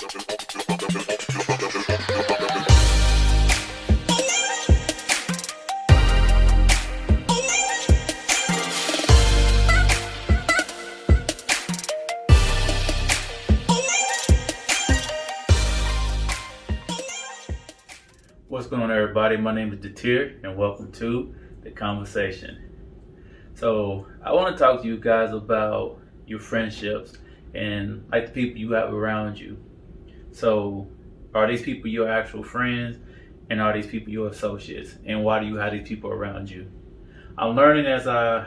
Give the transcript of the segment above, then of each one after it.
What's going on, everybody? My name is Detir, and welcome to The Conversation. So I want to talk to you guys about your friendships and like the people you have around you. So are these people your actual friends, and are these people your associates, and why do you have these people around you? I'm learning as I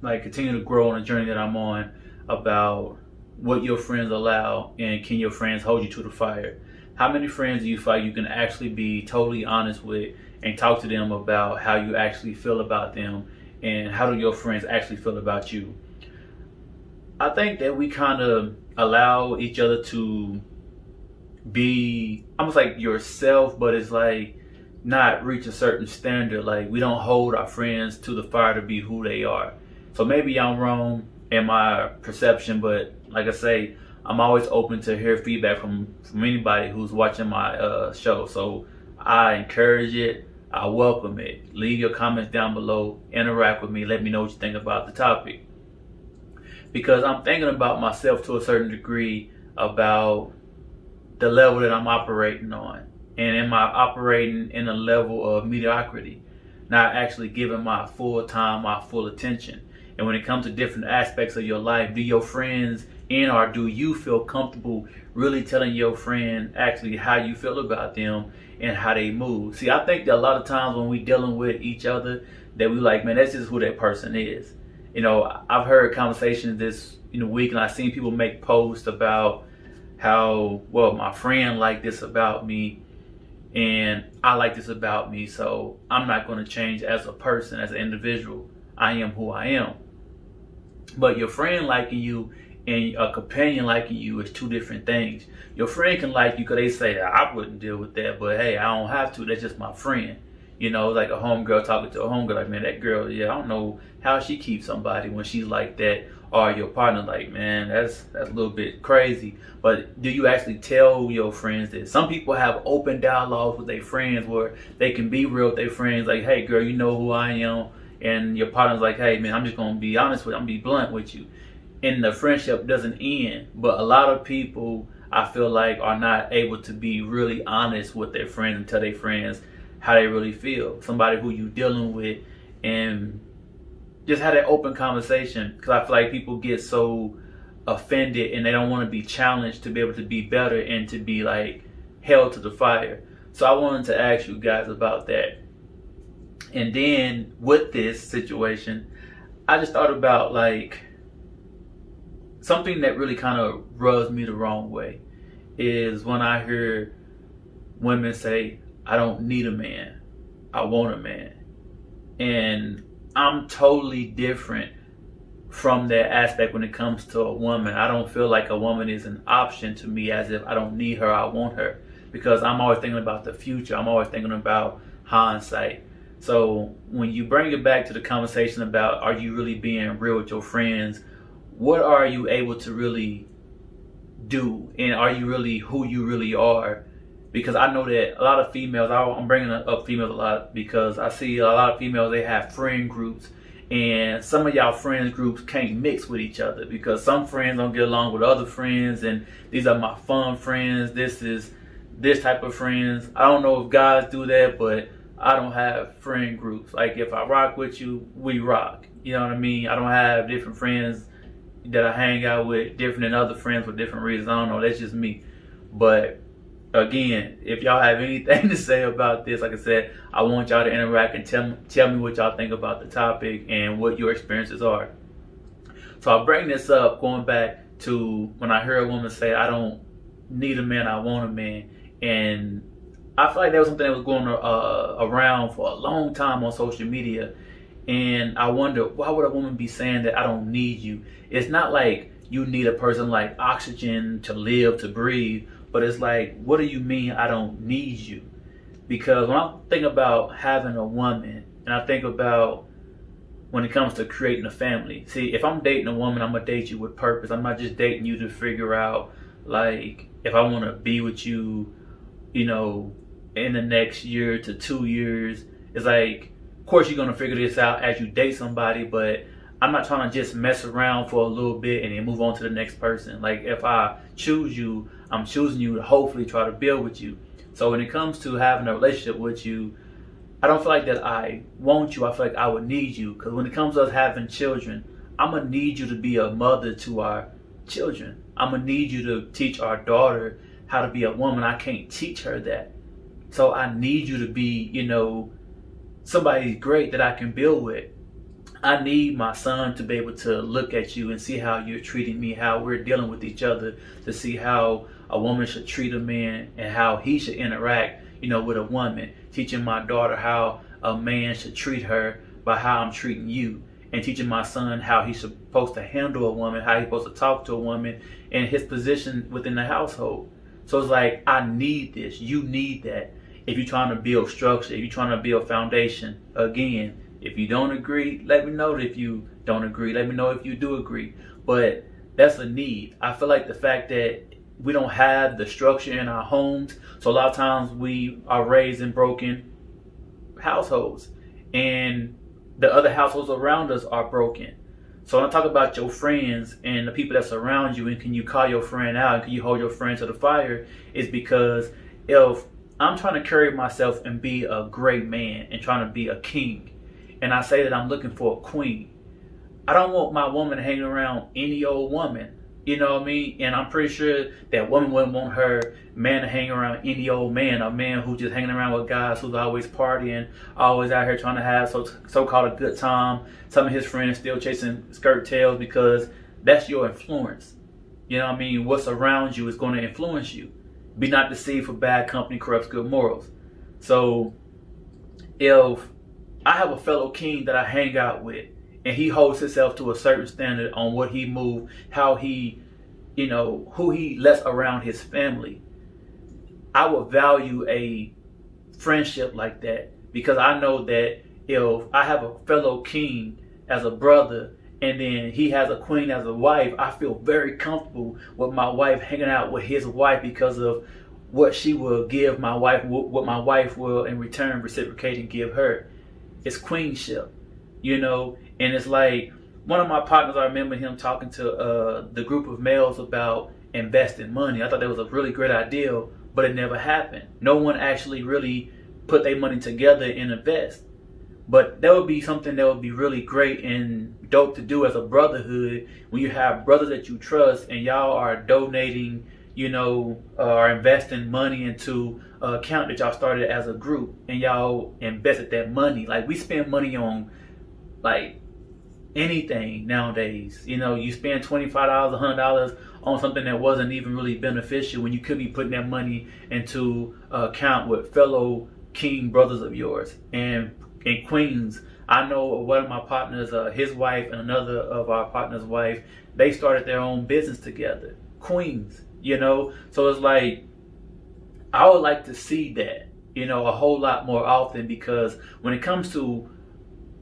continue to grow on the journey that I'm on about what your friends allow, and can your friends hold you to the fire? How many friends do you feel like you can actually be totally honest with and talk to them about how you actually feel about them, and how do your friends actually feel about you? I think that we kind of allow each other to be almost like yourself, but it's like not reach a certain standard. Like, we don't hold our friends to the fire to be who they are. So maybe I'm wrong in my perception, but like I say, I'm always open to hear feedback from anybody who's watching my show. So I encourage it. I welcome it. Leave your comments down below. Interact with me. Let me know what you think about the topic. Because I'm thinking about myself to a certain degree about the level that I'm operating on. And am I operating in a level of mediocrity? Not actually giving my full time, my full attention. And when it comes to different aspects of your life, do your friends or do you feel comfortable really telling your friend actually how you feel about them and how they move? See, I think that a lot of times when we dealing with each other, that we like, man, that's just who that person is. You know, I've heard conversations this week, and I've seen people make posts about how, well, my friend liked this about me, and I like this about me, so I'm not going to change as a person, as an individual. I am who I am. But your friend liking you and a companion liking you is two different things. Your friend can like you because they say, I wouldn't deal with that, but hey, I don't have to. That's just my friend. You know, like a homegirl talking to a homegirl, like, man, that girl, yeah, I don't know how she keeps somebody when she's like that. Or your partner, like, man, that's a little bit crazy. But do you actually tell your friends that? Some people have open dialogues with their friends where they can be real with their friends, like, hey, girl, you know who I am. And your partner's like, hey, man, I'm just going to be honest with you. I'm going to be blunt with you. And the friendship doesn't end. But a lot of people, I feel like, are not able to be really honest with their friends and tell their friends how they really feel. Somebody who you dealing with, and just have that open conversation. Because I feel like people get so offended and they don't want to be challenged to be able to be better and to be like held to the fire. So I wanted to ask you guys about that. And then with this situation, I just thought about like something that really kind of rubs me the wrong way is when I hear women say, I don't need a man, I want a man. And I'm totally different from that aspect when it comes to a woman. I don't feel like a woman is an option to me, as if I don't need her, I want her. Because I'm always thinking about the future. I'm always thinking about hindsight. So when you bring it back to the conversation about, are you really being real with your friends? What are you able to really do? And are you really who you really are? Because I know that a lot of females, I'm bringing up females a lot because I see a lot of females, they have friend groups, and some of y'all friends groups can't mix with each other because some friends don't get along with other friends, and these are my fun friends, this is this type of friends. I don't know if guys do that, but I don't have friend groups. Like, if I rock with you, we rock. You know what I mean? I don't have different friends that I hang out with different than other friends for different reasons. I don't know. That's just me. But again, if y'all have anything to say about this, like I said, I want y'all to interact and tell me what y'all think about the topic and what your experiences are. So I'll bring this up going back to when I hear a woman say, I don't need a man, I want a man. And I feel like that was something that was going around for a long time on social media. And I wonder, why would a woman be saying that I don't need you? It's not like you need a person like oxygen to live, to breathe. But it's like, what do you mean I don't need you? Because when I think about having a woman, and I think about when it comes to creating a family. See, if I'm dating a woman, I'm going to date you with purpose. I'm not just dating you to figure out Like, if I want to be with you, you know, in the next year to 2 years, it's like, of course you're gonna figure this out as you date somebody, but I'm not trying to just mess around for a little bit and then move on to the next person. Like, if I choose you, I'm choosing you to hopefully try to build with you. So when it comes to having a relationship with you, I don't feel like that I want you. I feel like I would need you. Because when it comes to us having children, I'm going to need you to be a mother to our children. I'm going to need you to teach our daughter how to be a woman. I can't teach her that. So I need you to be, somebody great that I can build with. I need my son to be able to look at you and see how you're treating me, how we're dealing with each other, to see how a woman should treat a man and how he should interact, with a woman. Teaching my daughter how a man should treat her by how I'm treating you. And teaching my son how he's supposed to handle a woman, how he's supposed to talk to a woman, and his position within the household. So it's like, I need this. You need that. If you're trying to build structure, if you're trying to build foundation, again, if you don't agree, let me know if you don't agree. Let me know if you do agree. But that's a need. I feel like the fact that we don't have the structure in our homes, so a lot of times we are raised in broken households, and the other households around us are broken. So when I talk about your friends and the people that surround you, and can you call your friend out, and can you hold your friend to the fire, is because if I'm trying to carry myself and be a great man and trying to be a king, and I say that I'm looking for a queen, I don't want my woman hanging around any old woman. You know what I mean? And I'm pretty sure that woman wouldn't want her man to hang around any old man, a man who's just hanging around with guys who's always partying, always out here trying to have so-called a good time. Some of his friends still chasing skirt tails, because that's your influence. You know what I mean? What's around you is going to influence you. Be not deceived, for bad company corrupts good morals. So if I have a fellow king that I hang out with, and he holds himself to a certain standard on what he moves, how he, who he lets around his family, I would value a friendship like that, because I know that if I have a fellow king as a brother, and then he has a queen as a wife, I feel very comfortable with my wife hanging out with his wife, because of what she will give my wife, what my wife will in return reciprocate and give her. It's queenship, and it's like, one of my partners, I remember him talking to the group of males about investing money. I thought that was a really great idea, but it never happened. No one actually really put their money together and invest. But that would be something that would be really great and dope to do as a brotherhood, when you have brothers that you trust and y'all are donating, are investing money into an account that y'all started as a group, and y'all invested that money. Like, we spend money on like anything nowadays. You spend $25, $100 on something that wasn't even really beneficial, when you could be putting that money into an account with fellow king brothers of yours and queens. I know one of my partners, his wife, and another of our partner's wife, they started their own business together. Queens, So it's like, I would like to see that, a whole lot more often, because when it comes to,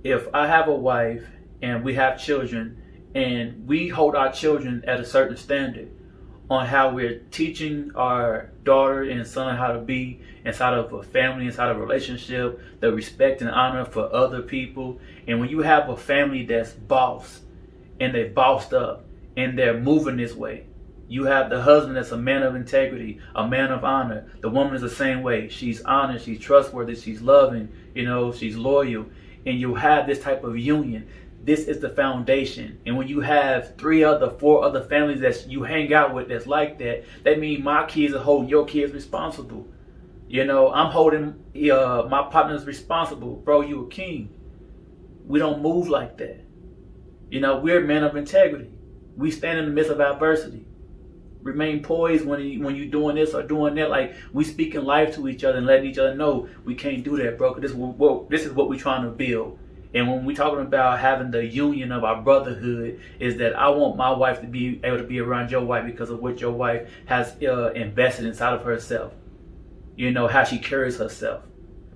if I have a wife and we have children, and we hold our children at a certain standard on how we're teaching our daughter and son how to be inside of a family, inside of a relationship, the respect and honor for other people. And when you have a family that's boss, and they bossed up, and they're moving this way, you have the husband that's a man of integrity, a man of honor. The woman is the same way. She's honest, she's trustworthy, she's loving, she's loyal. And you have this type of union. This is the foundation. And when you have 4 other families that you hang out with that's like that, that means my kids are holding your kids responsible. I'm holding my partners responsible. Bro, you a king. We don't move like that. We're men of integrity. We stand in the midst of adversity. Remain poised when you're doing this or doing that. Like, we speaking life to each other and letting each other know we can't do that, bro. This is what we're trying to build. And when we're talking about having the union of our brotherhood, is that I want my wife to be able to be around your wife because of what your wife has invested inside of herself. How she carries herself.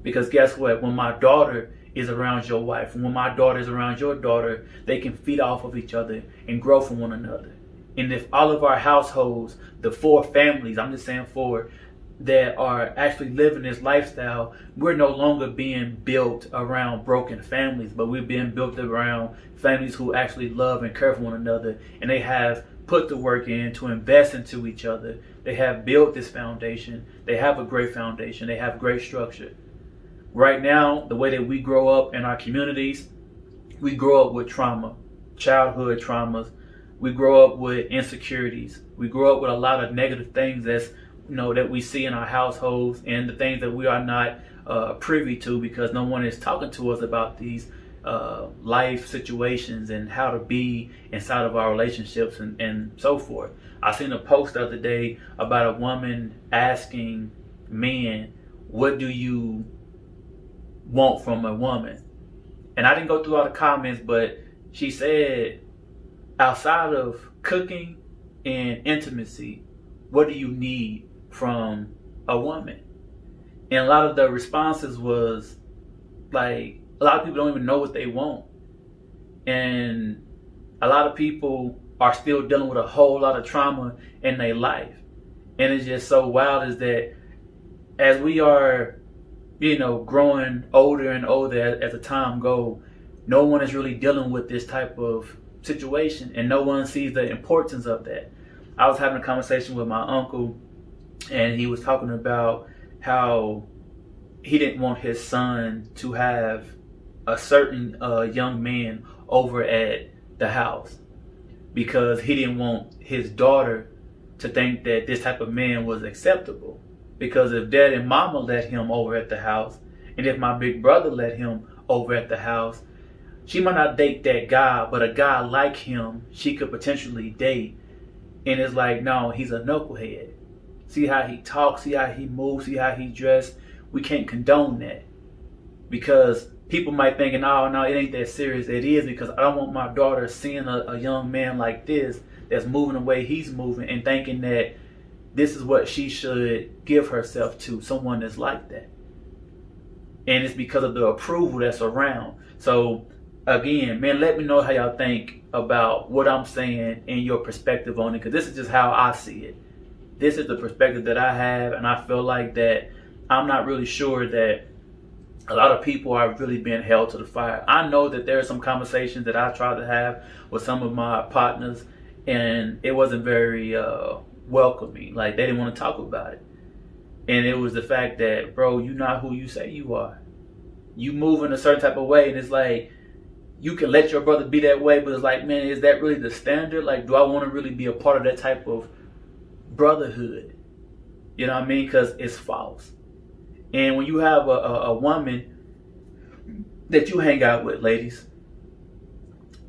Because guess what? When my daughter is around your wife, when my daughter is around your daughter, they can feed off of each other and grow from one another. And if all of our households, the 4 families, I'm just saying 4, that are actually living this lifestyle, we're no longer being built around broken families, but we're being built around families who actually love and care for one another, and they have put the work in to invest into each other. They have built this foundation. They have a great foundation. They have great structure. Right now, the way that we grow up in our communities, we grow up with trauma, childhood traumas. We grow up with insecurities. We grow up with a lot of negative things that's, that we see in our households, and the things that we are not privy to because no one is talking to us about these life situations and how to be inside of our relationships and so forth. I seen a post the other day about a woman asking men, what do you want from a woman? And I didn't go through all the comments, but she said, outside of cooking and intimacy, what do you need from a woman? And a lot of the responses was like, a lot of people don't even know what they want. And a lot of people are still dealing with a whole lot of trauma in their life. And it's just so wild is that as we are, growing older and older as the time goes, no one is really dealing with this type of situation, and no one sees the importance of that. I was having a conversation with my uncle, and he was talking about how he didn't want his son to have a certain young man over at the house because he didn't want his daughter to think that this type of man was acceptable. Because if dad and mama let him over at the house, and if my big brother let him over at the house, she might not date that guy, but a guy like him, she could potentially date. And it's like, no, he's a knucklehead. See how he talks, see how he moves, see how he dressed. We can't condone that. Because people might think, oh, no, it ain't that serious. It is, because I don't want my daughter seeing a young man like this that's moving the way he's moving and thinking that this is what she should give herself to, someone that's like that. And it's because of the approval that's around. So again, man, let me know how y'all think about what I'm saying and your perspective on it, because this is just how I see it. This is the perspective that I have, and I feel like that I'm not really sure that a lot of people are really being held to the fire. I know that there are some conversations that I tried to have with some of my partners, and it wasn't very welcoming. Like, they didn't want to talk about it. And it was the fact that, bro, you're not who you say you are. You move in a certain type of way, and it's like, you can let your brother be that way, but it's like, man, is that really the standard? Like, do I want to really be a part of that type of brotherhood? You know what I mean? Because it's false. And when you have a woman that you hang out with, ladies,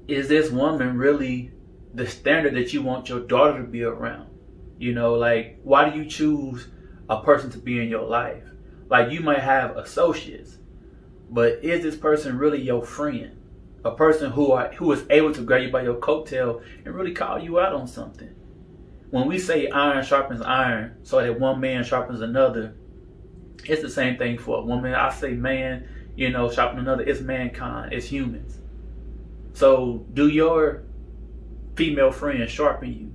is this woman really the standard that you want your daughter to be around? Like, why do you choose a person to be in your life? Like, you might have associates, but is this person really your friend? A person who is able to grab you by your coattail and really call you out on something. When we say iron sharpens iron, so that one man sharpens another, it's the same thing for a woman. I say man, sharpen another. It's mankind. It's humans. So do your female friend sharpen you?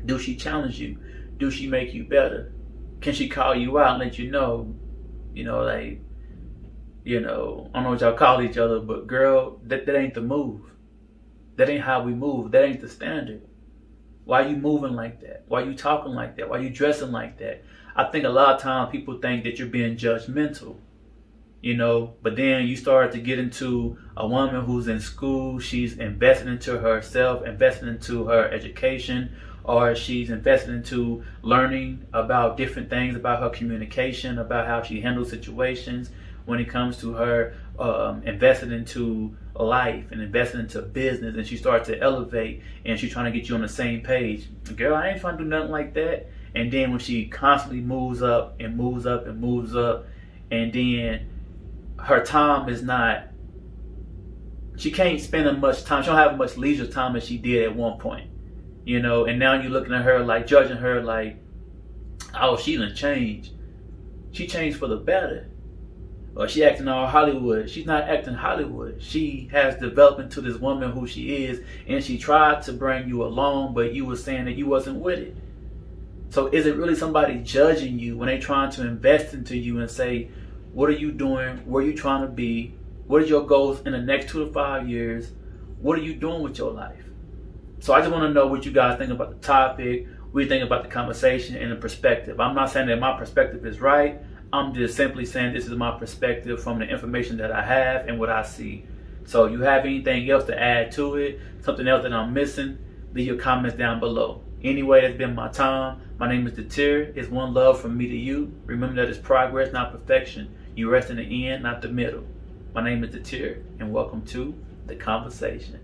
Do she challenge you? Do she make you better? Can she call you out and let you know, like, I don't know what y'all call each other, but girl, that ain't the move. That ain't how we move. That ain't the standard. Why are you moving like that? Why are you talking like that? Why are you dressing like that? I think a lot of times people think that you're being judgmental, but then you start to get into a woman who's in school, she's investing into herself, investing into her education, or she's invested into learning about different things about her communication, about how she handles situations when it comes to her investing into life and investing into business, and she starts to elevate and she's trying to get you on the same page. Girl, I ain't trying to do nothing like that. And then when she constantly moves up and moves up and moves up, and then her time is not, she can't spend as much time, she don't have much leisure time as she did at one point. And now you're looking at her like, judging her like, oh, she done changed. She changed for the better. or she acting all Hollywood. She's not acting Hollywood. She has developed into this woman who she is, and she tried to bring you along, but you were saying that you wasn't with it. So is it really somebody judging you when they trying to invest into you and say, what are you doing? Where are you trying to be? What are your goals in the next 2 to 5 years? What are you doing with your life? So I just want to know what you guys think about the topic, what you think about the conversation and the perspective. I'm not saying that my perspective is right. I'm just simply saying this is my perspective from the information that I have and what I see. So you have anything else to add to it, something else that I'm missing, leave your comments down below. Anyway, that's been my time. My name is Datir. It's one love from me to you. Remember that it's progress, not perfection. You rest in the end, not the middle. My name is Datir, and welcome to The Conversation.